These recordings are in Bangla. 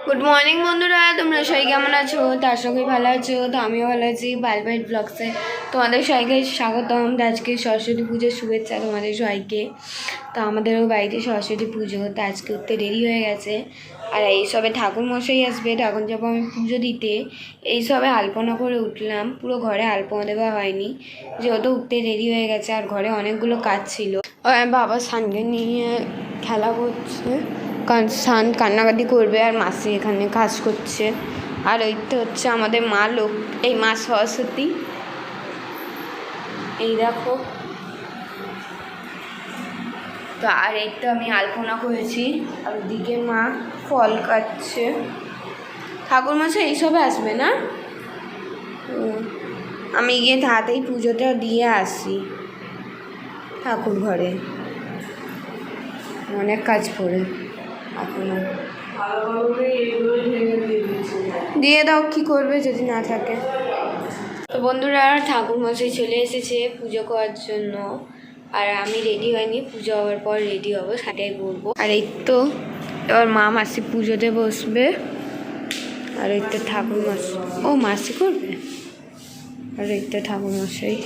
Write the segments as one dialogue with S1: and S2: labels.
S1: গুড মর্নিং বন্ধুরা, তোমরা সবাই কেমন আছো? তো আশা করি ভালো আছো। তো আমিও ভালো আছি। বাইট ব্লগসে তোমাদের সবাইকে স্বাগতম। আজকে সরস্বতী পুজোর শুভেচ্ছা তোমাদের সবাইকে। তো আমাদেরও বাড়িতে সরস্বতী পুজো, তো আজকে উঠতে দেরি হয়ে গেছে। আর এইসবে ঠাকুর মশাই আসবে, তখন যাবো আমি পুজো দিতে। এইসবে আলপনা করে উঠলাম, পুরো ঘরে আলপনা দেওয়া হয়নি যেহেতু উঠতে দেরি হয়ে গেছে। আর ঘরে অনেকগুলো কাজ ছিল। বাবা সানকে নিয়ে খেলা করছে, কারণ সান কান্নাকাটি করবে আর মাসি এখানে কাজ করছে। আর ওই তো হচ্ছে আমাদের মা লোক, এই মা সরস্বতী, এই দেখো। তো আর এই তো আমি আলপনা করেছি, আর ওদিকে মা ফল কাটছে। ঠাকুরমশাই এইসবে আসবে না? আমি গিয়ে তাড়াতাড়ি পুজোটা দিয়ে আসি ঠাকুর ঘরে, অনেক কাজ পড়ে এখনো। দিয়ে দাও, কি করবে যদি না থাকে। তো বন্ধুরা, ঠাকুর মশাই চলে এসেছে পুজো করার জন্য। আর আমি রেডি হয়নি, পুজো হওয়ার পর রেডি হবো, সেটাই বলবো। আর এই তো এবার মা মাসি পুজোতে বসবে। আর এই তো ঠাকুর মশাই, ও মাসি করবে। আর এই তো ঠাকুর মশাই।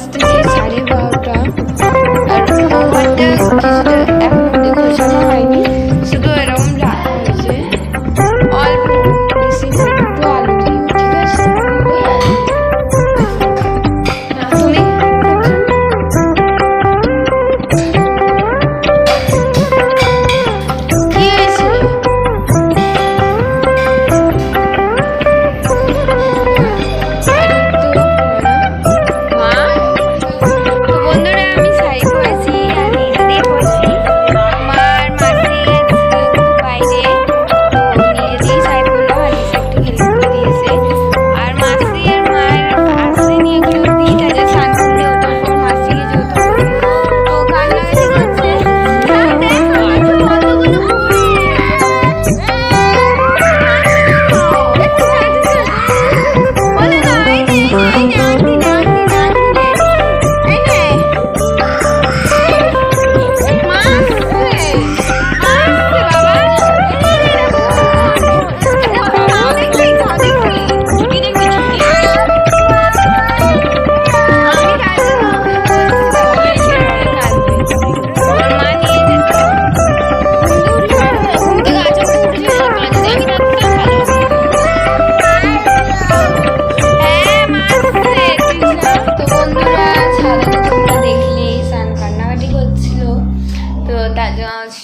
S1: বাজতেছে 12:30। আর ওভারটা কিছুটা এখন অব্দি ঘোষণা হয়নি, শুধু এরকম রাখা হয়েছে অল্প বেশি না, একটু আলু দিও, ঠিক আছে? তুমি কি হয়েছে?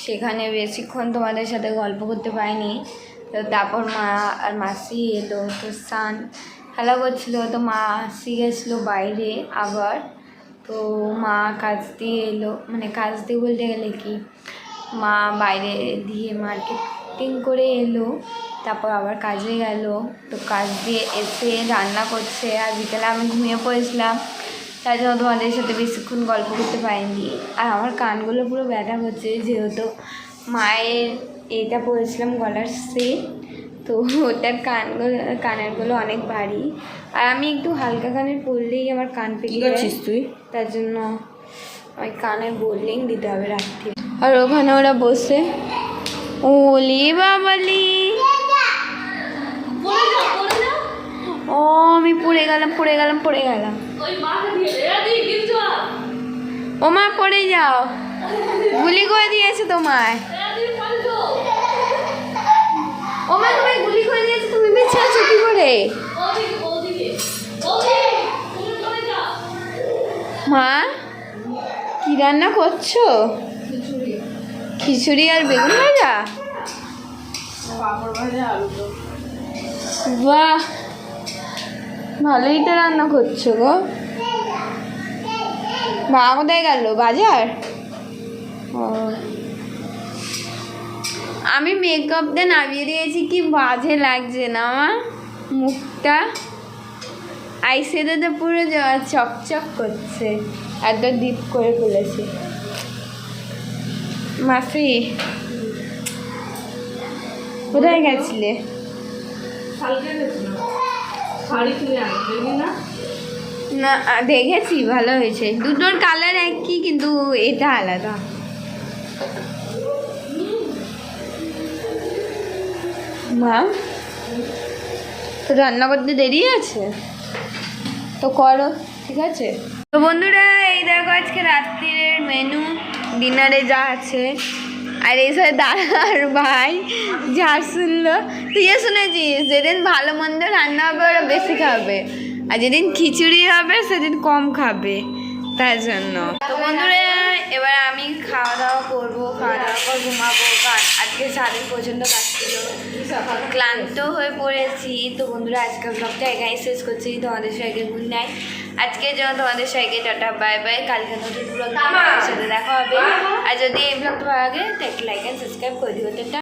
S1: সেখানে বেশিক্ষণ তোমাদের সাথে গল্প করতে পারিনি। তো তারপর মা আর মাসি এলো, তো স্নান খেলা করছিলো, তো মাসি গেছিলো বাইরে আবার। তো মা কাজ দিয়ে এলো, মানে কাজ দিয়ে বলতে গেলে কি, মা বাইরে দিয়ে মার্কেটিং করে এলো, তারপর আবার কাজে গেল। তো কাজ দিয়ে এসে রান্না করছে, আর বিকেলে আমি ঘুমিয়ে পড়েছিলাম, তাই জন্য তোমাদের সাথে বেশিক্ষণ গল্প করতে পারিনি। আর আমার কানগুলো পুরো ব্যথা করছে, যেহেতু মায়ের এটা পরেছিলাম গলার সেট, তো ওটার কানেরগুলো অনেক ভারী, আর আমি একটু হালকা কানের পরলেই আমার কান পেকে যাচ্ছিস তুই, তার জন্য ওই কানের বোলিং দিতে হবে রাত্রি। আর ওখানে ওরা বসে ওলি বাবালি, ও আমি পড়ে গেলাম। ও মা পড়ে যাও, গুলি করে দিয়েছে তোমায়। ও মা তোমায় গুলি করে দিয়েছে, তুমি বেঁচে আছো কি করে? মা কি রান্না করছো? খিচুড়ি আর বেগুন ভাজা? বাহ, ভালোই তো রান্না করছো গো। বাবা কোথায় গেল? বাজার? ও, আমি মেকআপ দিয়ে নামিয়ে দিয়েছি, কি বাজে লাগছে না আমার মুখটা। আইশ্যাডোতে পুরো চকচক করছে, এত ডিপ করে ফেলেছি। মাসি কোথায় গেছিলে? না দেখেছি, ভালো হয়েছে, দুটোর কালার একই কিন্তু এটা আলাদা। মা তো রান্না করতে দেরি আছে, তো করো, ঠিক আছে? তো বন্ধুরা, এই দেখো আজকে রাত্রির মেনু, ডিনারে যা আছে। আর এই সাথে দাদার ভাই যা শুনলো, তুইও শুনেছিস, যেদিন ভালো মন্দ রান্না হবে ওরা বেশি খাবে, আর যেদিন খিচুড়ি হবে সেদিন কম খাবে, তার জন্য। তো বন্ধুরা, এবার আমি খাওয়া দাওয়া করবো, খাওয়া দাওয়া করে ঘুমাবো, কারণ আজকে সারাদিন পর্যন্ত কাজ ছিল, ক্লান্ত হয়ে পড়েছি। তো বন্ধুরা, আজকের ব্লগটা এখানেই শেষ করছি। তোমাদের সবাইকে গুড নাইট, আজকের জন্য তোমাদের সবাইকে টাটা বাই বাই। কালকে নতুন ব্লগ সাথে দেখা হবে। আর যদি এই ব্লগটা ভালো লাগে তো একটা লাইক অ্যান্ড সাবস্ক্রাইব করে দিও। টাটা।